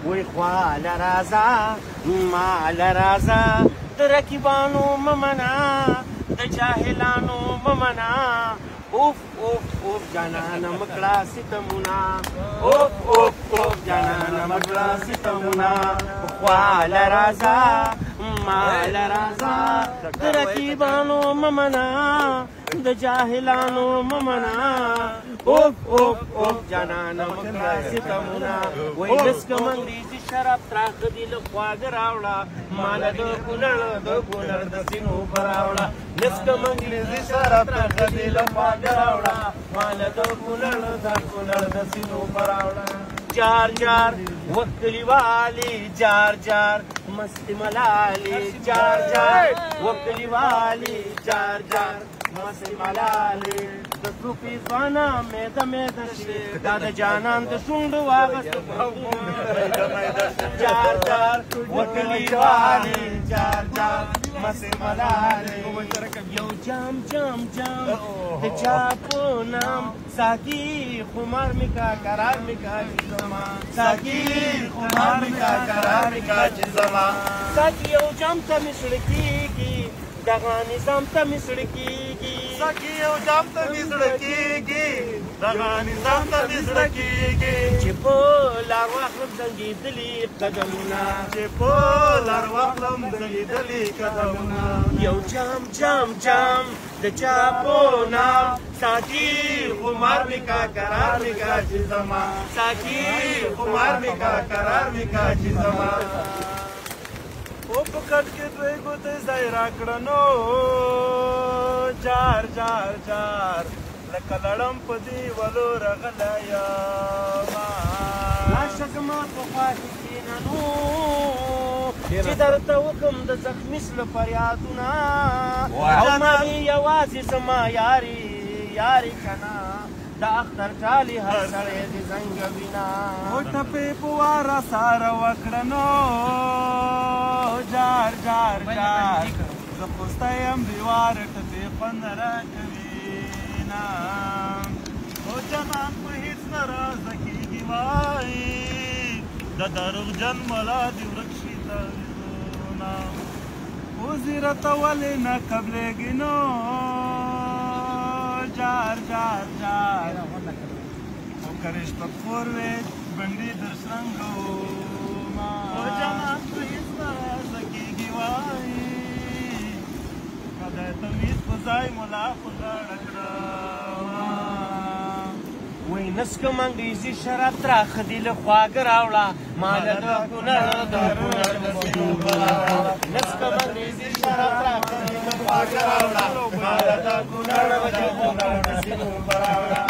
وی خواله رازه ماله رازه د رقیبانو ممنه د جاهلانو ممنه اوف اوف اوف جانانه مکړه ستمونه اوف اوف اوف جانانه مکړه ستمونه خواله رازه ماله رازه د رقیبانو ممنه د جاهلانو ممنه اوف اوف اوف جانانه مکړه ستمونه وی لسکم انګریزي شراب تراخه دي له خواږه راوړه ماله د کونړ د سینو په راوړه لسکم انګریزي شراب تراخه دي له خواږه راوړه ماله د کونړ د سینو په راوړه جار جار وکلیوالی جار جار مستی ملالی جار جار وکلیوالی جار جار مستی ملالی د صوفي ځوانه میده میده شي دا د جانان د شونډو واغسته جار جار وکلیوالی جار جار مستی ملالی یو جام جام جام د چا په نام ساقي خمار می کا قرار می کا چې زما ساقي خمار می کا قرار می کا چې زما ساقي یو جام ته می سړ کېږي دغه نظام ته می سړ کېږي ساقي یو جام ته می سړ کېږي دغه نظام ته می سړ کېږي چې په لار واخلم زنګېدلي قدمونه چې په لار واخلم زنګېدلي قدمونه یو جام جام جام د چا په نام ساقي خمار می کا قرار می کا چې زما ساقي خمار می کا قرار می کا چې زما او په کټ کې دوی ګوتې ځای راکړه نو جار جار جار لکه لړم په دیوالو رغلی یمه راشه زما په خوا کې کښېنه نو چې درته وکړم د زخمي زړه فریادونه او مالې یوازې زما یاري که نه د اختر ټالي هر سړی د زنګوینه او ټپې په واره ساره وکړه نو جار جار جار زه خوستی یم بېواره ټپې خوند راکوینه او جانان په هېڅ نه رازه کېږي وایي د دروغجن ملا دې ورک شي تعویضونه اوزې راته ولې نه قبلېږي نو جار جار جار او که رشوت خور وې بنډې در شرنګومه او جانان په هېڅ نه رازه کېږي وایي خدای تمیز په ځای ملا په غاړه کړمه وی نسکم انګریزي شراب تراخه دي له خواږه راوړه ماله د کونړ د سینو په راوړه نسکم انګریزي شراب تراخه دي له خواږه راوړه ماله د کونړ د سینو په راوړه